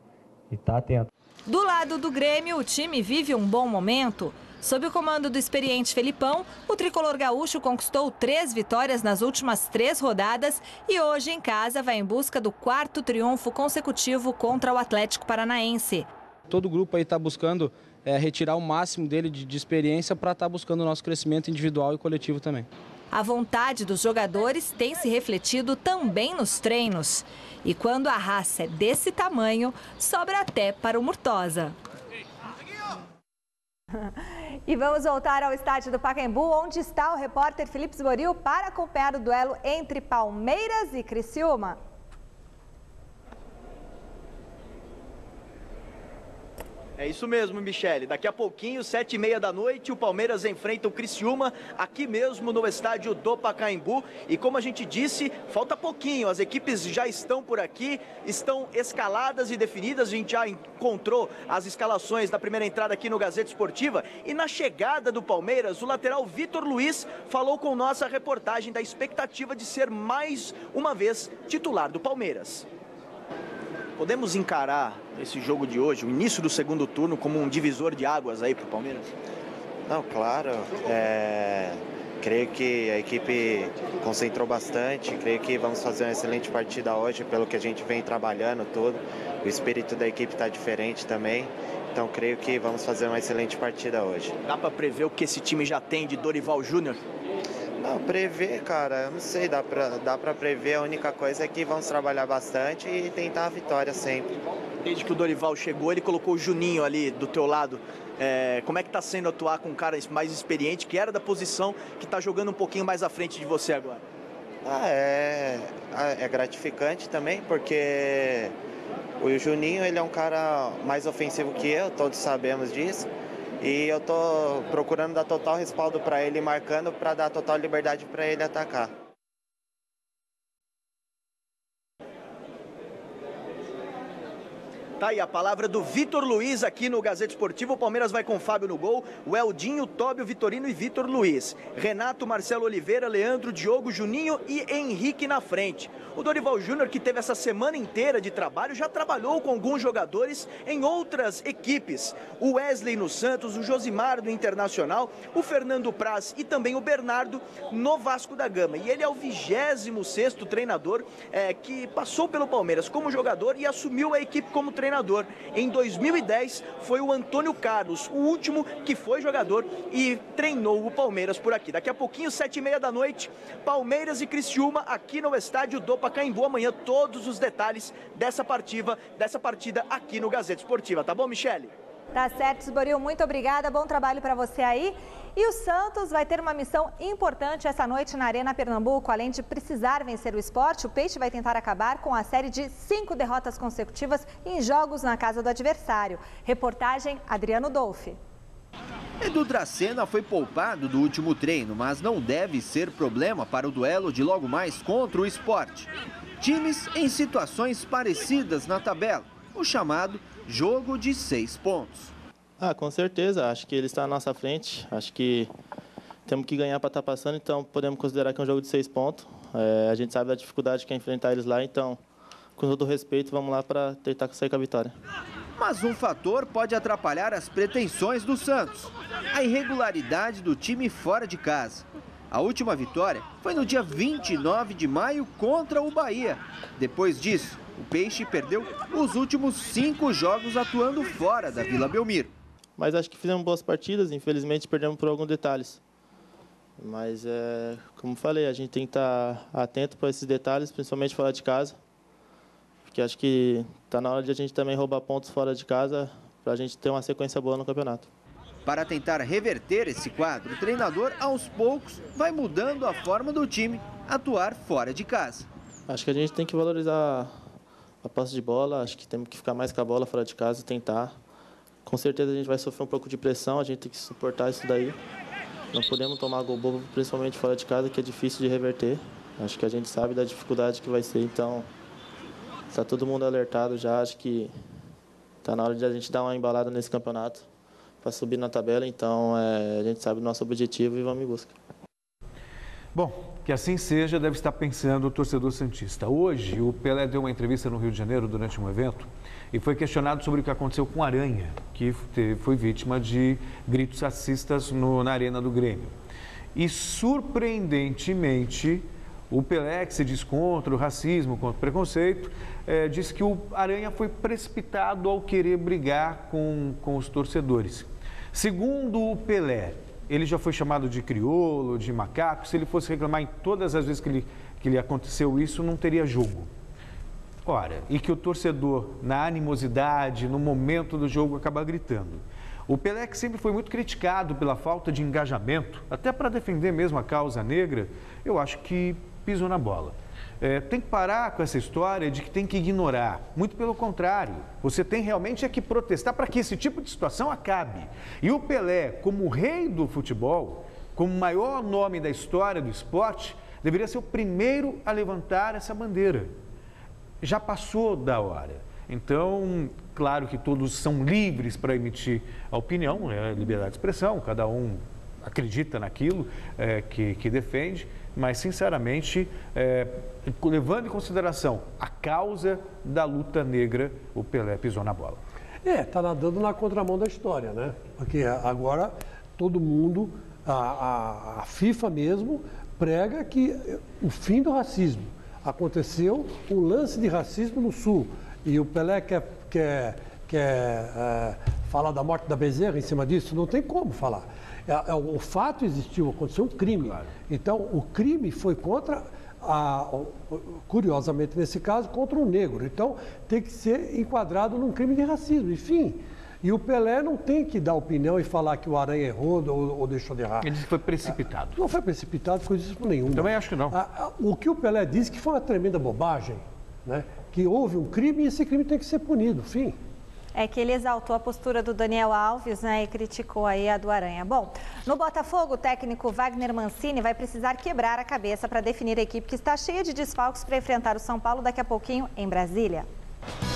E tá atento. Do lado do Grêmio, o time vive um bom momento. Sob o comando do experiente Felipão, o tricolor gaúcho conquistou 3 vitórias nas últimas 3 rodadas e hoje em casa vai em busca do 4º triunfo consecutivo contra o Atlético Paranaense. Todo o grupo aí está buscando retirar o máximo dele de experiência para estar buscando o nosso crescimento individual e coletivo também. A vontade dos jogadores tem se refletido também nos treinos. E quando a raça é desse tamanho, sobra até para o Murtosa. E vamos voltar ao estádio do Pacaembu, onde está o repórter Felipe Zboril para acompanhar o duelo entre Palmeiras e Criciúma. É isso mesmo, Michele. Daqui a pouquinho, 7h30 da noite, o Palmeiras enfrenta o Criciúma aqui mesmo no estádio do Pacaembu. E como a gente disse, falta pouquinho. As equipes já estão por aqui, estão escaladas e definidas. A gente já encontrou as escalações da primeira entrada aqui no Gazeta Esportiva. E na chegada do Palmeiras, o lateral Vitor Luiz falou com nossa reportagem da expectativa de ser mais uma vez titular do Palmeiras. Podemos encarar esse jogo de hoje, o início do segundo turno, como um divisor de águas aí para o Palmeiras? Não, claro. Creio que a equipe concentrou bastante. Creio que vamos fazer uma excelente partida hoje, pelo que a gente vem trabalhando tudo. O espírito da equipe está diferente também. Então, creio que vamos fazer uma excelente partida hoje. Dá para prever o que esse time já tem de Dorival Júnior? Não, prever, cara, eu não sei, dá pra prever. A única coisa é que vamos trabalhar bastante e tentar a vitória sempre. Desde que o Dorival chegou, ele colocou o Juninho ali do teu lado. Como é que tá sendo atuar com um cara mais experiente, que era da posição, que tá jogando um pouquinho mais à frente de você agora? É gratificante também, porque o Juninho, ele é um cara mais ofensivo que eu, todos sabemos disso. E eu tô procurando dar total respaldo para ele, marcando para dar total liberdade para ele atacar. Tá aí a palavra do Vitor Luiz aqui no Gazeta Esportivo. O Palmeiras vai com Fábio no gol, o Eldinho, Tóbio, Vitorino e Vitor Luiz. Renato, Marcelo Oliveira, Leandro, Diogo, Juninho e Henrique na frente. O Dorival Júnior, que teve essa semana inteira de trabalho, já trabalhou com alguns jogadores em outras equipes. O Wesley no Santos, o Josimar no Internacional, o Fernando Praz e também o Bernardo no Vasco da Gama. E ele é o 26º treinador que passou pelo Palmeiras como jogador e assumiu a equipe como treinador. Em 2010 foi o Antônio Carlos, o último que foi jogador e treinou o Palmeiras por aqui. Daqui a pouquinho, 7h30 da noite, Palmeiras e Criciúma aqui no estádio do Pacaembu. Amanhã todos os detalhes dessa partida aqui no Gazeta Esportiva. Tá bom, Michele? Tá certo, Esboril, muito obrigada, bom trabalho para você aí. E o Santos vai ter uma missão importante essa noite na Arena Pernambuco. Além de precisar vencer o Sport, o Peixe vai tentar acabar com a série de 5 derrotas consecutivas em jogos na casa do adversário. Reportagem Adriano Dolfi. Edu Dracena foi poupado do último treino, mas não deve ser problema para o duelo de logo mais contra o Sport. Times em situações parecidas na tabela, o chamado jogo de 6 pontos. Com certeza, acho que ele está à nossa frente, acho que temos que ganhar para estar passando, então podemos considerar que é um jogo de 6 pontos. A gente sabe da dificuldade que é enfrentar eles lá, então com todo respeito vamos lá para tentar sair com a vitória. Mas um fator pode atrapalhar as pretensões do Santos, a irregularidade do time fora de casa. A última vitória foi no dia 29 de maio contra o Bahia. Depois disso, o Peixe perdeu os últimos 5 jogos atuando fora da Vila Belmiro. Mas acho que fizemos boas partidas, infelizmente perdemos por alguns detalhes. Mas, como falei, a gente tem que estar atento para esses detalhes, principalmente fora de casa. Porque acho que está na hora de a gente também roubar pontos fora de casa para a gente ter uma sequência boa no campeonato. Para tentar reverter esse quadro, o treinador, aos poucos, vai mudando a forma do time atuar fora de casa. Acho que a gente tem que valorizar a posse de bola, acho que temos que ficar mais com a bola fora de casa e tentar. Com certeza a gente vai sofrer um pouco de pressão, a gente tem que suportar isso daí. Não podemos tomar gol bobo, principalmente fora de casa, que é difícil de reverter. Acho que a gente sabe da dificuldade que vai ser, então está todo mundo alertado já. Acho que está na hora de a gente dar uma embalada nesse campeonato para subir na tabela, então a gente sabe do nosso objetivo e vamos em busca. Bom, que assim seja, deve estar pensando o torcedor santista. Hoje, o Pelé deu uma entrevista no Rio de Janeiro durante um evento e foi questionado sobre o que aconteceu com Aranha, que foi vítima de gritos racistas na Arena do Grêmio. E, surpreendentemente, o Pelé, que se diz contra o racismo, contra o preconceito, disse que o Aranha foi precipitado ao querer brigar com os torcedores. Segundo o Pelé, ele já foi chamado de crioulo, de macaco. Se ele fosse reclamar em todas as vezes que lhe aconteceu isso, não teria jogo. Ora, e que o torcedor, na animosidade, no momento do jogo, acaba gritando. O Pelé, que sempre foi muito criticado pela falta de engajamento, até para defender mesmo a causa negra, eu acho que pisou na bola. Tem que parar com essa história de que tem que ignorar. Muito pelo contrário, você tem realmente que protestar para que esse tipo de situação acabe. E o Pelé, como rei do futebol, como o maior nome da história do esporte, deveria ser o primeiro a levantar essa bandeira. Já passou da hora. Então, claro que todos são livres para emitir a opinião, é liberdade de expressão, cada um acredita naquilo que defende, mas, sinceramente, levando em consideração a causa da luta negra, o Pelé pisou na bola. Está nadando na contramão da história, né? Porque agora todo mundo, a FIFA mesmo, prega que o fim do racismo. Aconteceu um lance de racismo no Sul e o Pelé quer falar da morte da Bezerra em cima disso? Não tem como falar. O fato existiu, aconteceu um crime. Claro. Então, o crime foi contra, curiosamente nesse caso, contra um negro. Então, tem que ser enquadrado num crime de racismo. Enfim, e o Pelé não tem que dar opinião e falar que o Aranha errou ou deixou de errar. Ele disse que foi precipitado. Não foi precipitado, foi isso nenhum. Também acho que não. O que o Pelé disse que foi uma tremenda bobagem, né? Que houve um crime e esse crime tem que ser punido, fim. É que ele exaltou a postura do Daniel Alves, né, e criticou aí a do Aranha. Bom, no Botafogo, o técnico Wagner Mancini vai precisar quebrar a cabeça para definir a equipe que está cheia de desfalques para enfrentar o São Paulo daqui a pouquinho em Brasília.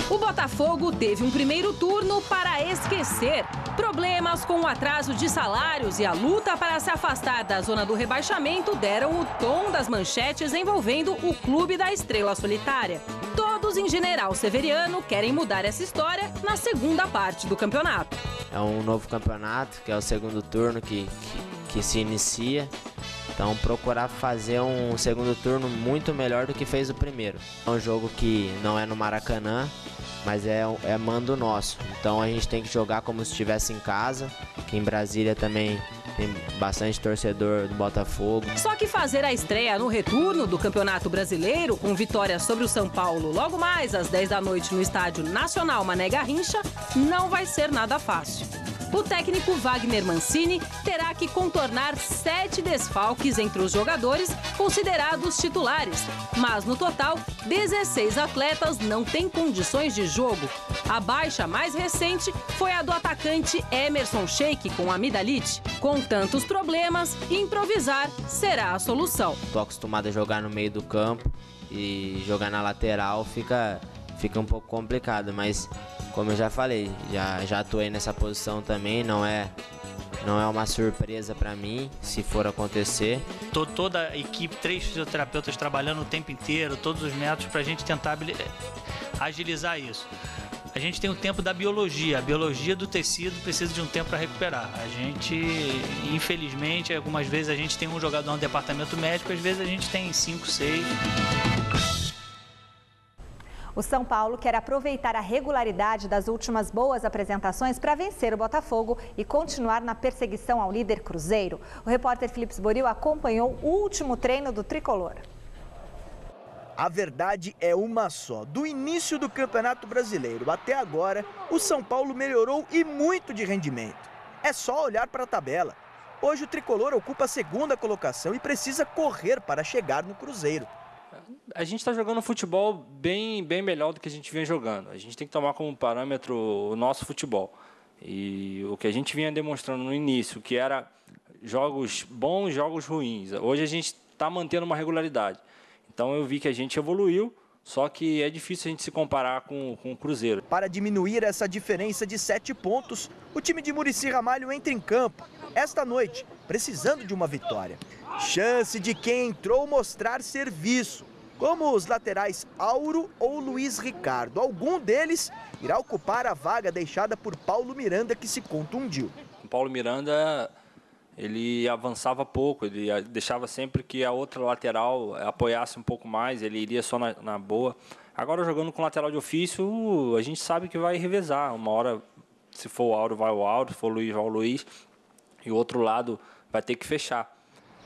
O Botafogo teve um primeiro turno para esquecer. Problemas com o atraso de salários e a luta para se afastar da zona do rebaixamento deram o tom das manchetes envolvendo o Clube da Estrela Solitária. Todos em General Severiano querem mudar essa história na segunda parte do campeonato. É um novo campeonato, que é o segundo turno que se inicia. Então, procurar fazer um segundo turno muito melhor do que fez o primeiro. É um jogo que não é no Maracanã, mas é mando nosso. Então, a gente tem que jogar como se estivesse em casa, que em Brasília também tem bastante torcedor do Botafogo. Só que fazer a estreia no retorno do Campeonato Brasileiro, com vitória sobre o São Paulo logo mais às 10 da noite no Estádio Nacional Mané Garrincha, não vai ser nada fácil. O técnico Wagner Mancini terá que contornar 7 desfalques entre os jogadores considerados titulares. Mas, no total, 16 atletas não têm condições de jogo. A baixa mais recente foi a do atacante Emerson Sheik com amidalite. Com tantos problemas, improvisar será a solução. Estou acostumado a jogar no meio do campo e jogar na lateral fica um pouco complicado, mas como eu já falei, já atuei nessa posição também, não é uma surpresa para mim se for acontecer. Toda a equipe, 3 fisioterapeutas trabalhando o tempo inteiro, todos os métodos para a gente tentar agilizar isso. A gente tem o tempo da biologia, a biologia do tecido precisa de um tempo para recuperar. A gente, infelizmente, algumas vezes a gente tem um jogador no departamento médico, às vezes a gente tem 5, 6... O São Paulo quer aproveitar a regularidade das últimas boas apresentações para vencer o Botafogo e continuar na perseguição ao líder Cruzeiro. O repórter Felipe Sboril acompanhou o último treino do tricolor. A verdade é uma só. Do início do Campeonato Brasileiro até agora, o São Paulo melhorou e muito de rendimento. É só olhar para a tabela. Hoje o tricolor ocupa a 2ª colocação e precisa correr para chegar no Cruzeiro. A gente está jogando um futebol bem melhor do que a gente vinha jogando. A gente tem que tomar como parâmetro o nosso futebol. E o que a gente vinha demonstrando no início, que era jogos bons, jogos ruins. Hoje a gente está mantendo uma regularidade. Então eu vi que a gente evoluiu, só que é difícil a gente se comparar com o Cruzeiro. Para diminuir essa diferença de 7 pontos, o time de Muricy Ramalho entra em campo esta noite, precisando de uma vitória. Chance de quem entrou mostrar serviço, como os laterais Auro ou Luiz Ricardo. Algum deles irá ocupar a vaga deixada por Paulo Miranda, que se contundiu. O Paulo Miranda, ele avançava pouco, ele deixava sempre que a outra lateral apoiasse um pouco mais, ele iria só na boa. Agora, jogando com lateral de ofício, a gente sabe que vai revezar. Uma hora, se for o Auro, vai o Auro, se for o Luiz, vai o Luiz. E o outro lado vai ter que fechar.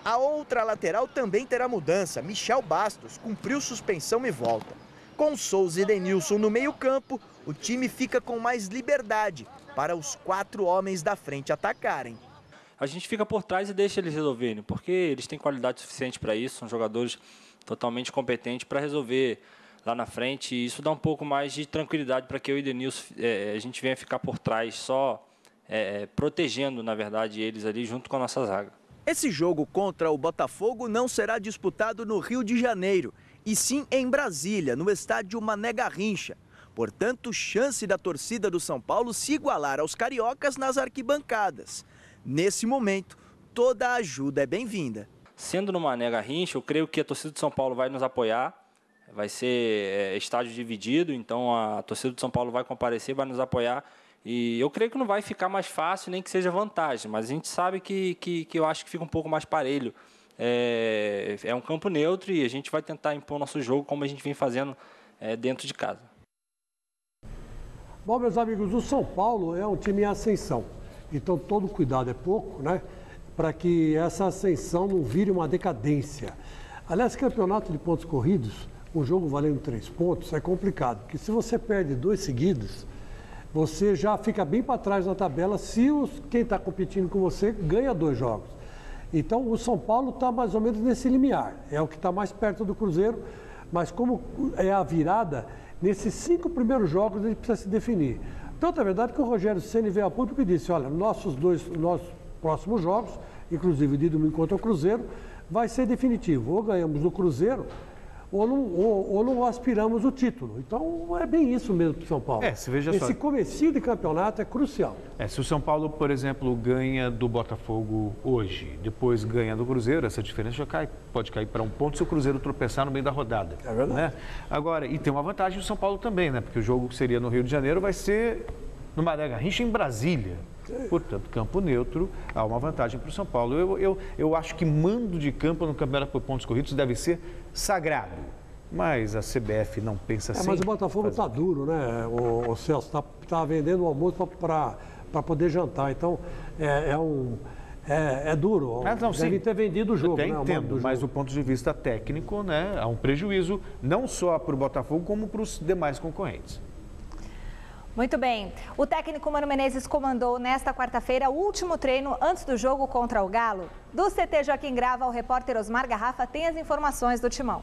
A outra lateral também terá mudança. Michel Bastos cumpriu suspensão e volta. Com Souza e Denilson no meio-campo, o time fica com mais liberdade para os 4 homens da frente atacarem. A gente fica por trás e deixa eles resolverem, porque eles têm qualidade suficiente para isso, são jogadores totalmente competentes para resolver lá na frente. E isso dá um pouco mais de tranquilidade para que eu e Denilson a gente venha ficar por trás, só protegendo, na verdade, eles ali junto com a nossa zaga. Esse jogo contra o Botafogo não será disputado no Rio de Janeiro, e sim em Brasília, no estádio Mané Garrincha. Portanto, chance da torcida do São Paulo se igualar aos cariocas nas arquibancadas. Nesse momento, toda a ajuda é bem-vinda. Sendo no Mané Garrincha, eu creio que a torcida do São Paulo vai nos apoiar. Vai ser estádio dividido, então a torcida do São Paulo vai comparecer, vai nos apoiar. E eu creio que não vai ficar mais fácil, nem que seja vantagem, mas a gente sabe que eu acho que fica um pouco mais parelho. É um campo neutro e a gente vai tentar impor nosso jogo como a gente vem fazendo dentro de casa. Bom, meus amigos, o São Paulo é um time em ascensão, então todo cuidado é pouco, né? Para que essa ascensão não vire uma decadência. Aliás, campeonato de pontos corridos, um jogo valendo 3 pontos, é complicado, porque se você perde 2 seguidos, você já fica bem para trás na tabela se quem está competindo com você ganha 2 jogos. Então, o São Paulo está mais ou menos nesse limiar. É o que está mais perto do Cruzeiro, mas como é a virada, nesses 5 primeiros jogos ele precisa se definir. Tanto é verdade que o Rogério Ceni veio a público e disse, olha, nossos próximos jogos, inclusive de domingo contra o Cruzeiro, vai ser definitivo. Ou ganhamos no Cruzeiro, ou não aspiramos o título. Então é bem isso mesmo para o São Paulo. Se veja só. Esse comecinho de campeonato é crucial. Se o São Paulo, por exemplo, ganha do Botafogo hoje, depois ganha do Cruzeiro, essa diferença já pode cair para 1 ponto se o Cruzeiro tropeçar no meio da rodada. É verdade. Né? Agora, e tem uma vantagem do São Paulo também, né? Porque o jogo que seria no Rio de Janeiro vai ser no Mané Garrincha, em Brasília. Portanto, campo neutro, há uma vantagem para o São Paulo. Eu acho que mando de campo no campeonato por pontos corridos deve ser sagrado. Mas a CBF não pensa assim. Mas o Botafogo está duro, né? O Celso está vendendo o almoço para poder jantar. Então, é duro. Deve ter vendido o jogo. Eu entendo, mas do ponto de vista técnico, né, há um prejuízo não só para o Botafogo, como para os demais concorrentes. Muito bem. O técnico Mano Menezes comandou nesta quarta-feira o último treino antes do jogo contra o Galo. Do CT Joaquim Grava, o repórter Osmar Garrafa tem as informações do timão.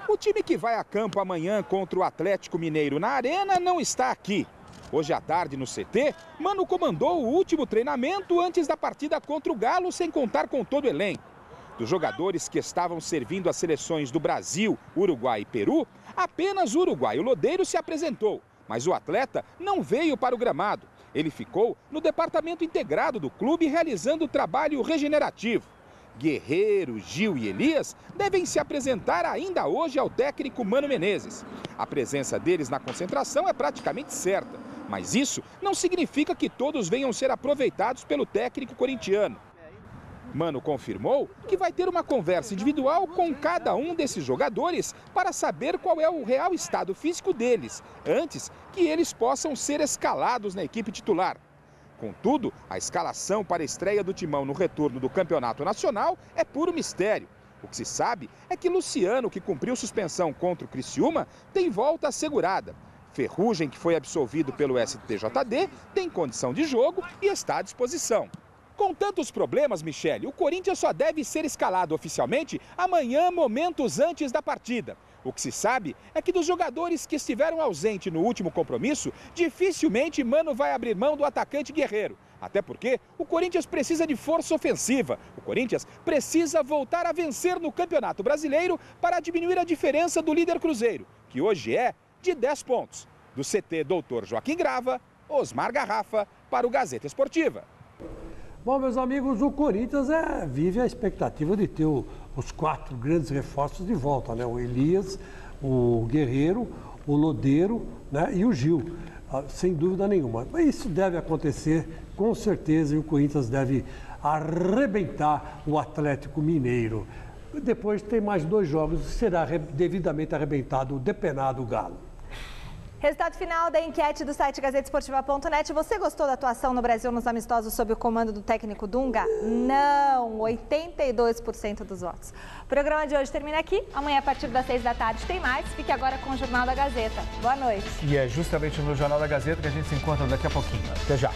O time que vai a campo amanhã contra o Atlético Mineiro na Arena não está aqui. Hoje à tarde, no CT, Mano comandou o último treinamento antes da partida contra o Galo, sem contar com todo o elenco. Dos jogadores que estavam servindo as seleções do Brasil, Uruguai e Peru, apenas o uruguaio Lodeiro se apresentou. Mas o atleta não veio para o gramado. Ele ficou no departamento integrado do clube realizando trabalho regenerativo. Guerreiro, Gil e Elias devem se apresentar ainda hoje ao técnico Mano Menezes. A presença deles na concentração é praticamente certa, mas isso não significa que todos venham ser aproveitados pelo técnico corintiano. Mano confirmou que vai ter uma conversa individual com cada um desses jogadores para saber qual é o real estado físico deles, antes que eles possam ser escalados na equipe titular. Contudo, a escalação para a estreia do Timão no retorno do Campeonato Nacional é puro mistério. O que se sabe é que Luciano, que cumpriu suspensão contra o Criciúma, tem volta assegurada. Ferrugem, que foi absolvido pelo STJD, tem condição de jogo e está à disposição. Com tantos problemas, Michele, o Corinthians só deve ser escalado oficialmente amanhã, momentos antes da partida. O que se sabe é que dos jogadores que estiveram ausentes no último compromisso, dificilmente Mano vai abrir mão do atacante Guerreiro. Até porque o Corinthians precisa de força ofensiva. O Corinthians precisa voltar a vencer no Campeonato Brasileiro para diminuir a diferença do líder Cruzeiro, que hoje é de 10 pontos. Do CT Dr. Joaquim Grava, Osmar Garrafa, para o Gazeta Esportiva. Bom, meus amigos, o Corinthians vive a expectativa de ter os 4 grandes reforços de volta, né? O Elias, o Guerreiro, o Lodeiro, né? E o Gil, sem dúvida nenhuma. Mas isso deve acontecer com certeza e o Corinthians deve arrebentar o Atlético Mineiro. Depois tem mais 2 jogos e será devidamente arrebentado o depenado Galo. Resultado final da enquete do site gazetesportiva.net. Você gostou da atuação no Brasil nos amistosos sob o comando do técnico Dunga? Não, 82% dos votos. O programa de hoje termina aqui. Amanhã, a partir das 6 da tarde, tem mais. Fique agora com o Jornal da Gazeta. Boa noite. E é justamente no Jornal da Gazeta que a gente se encontra daqui a pouquinho. Até já.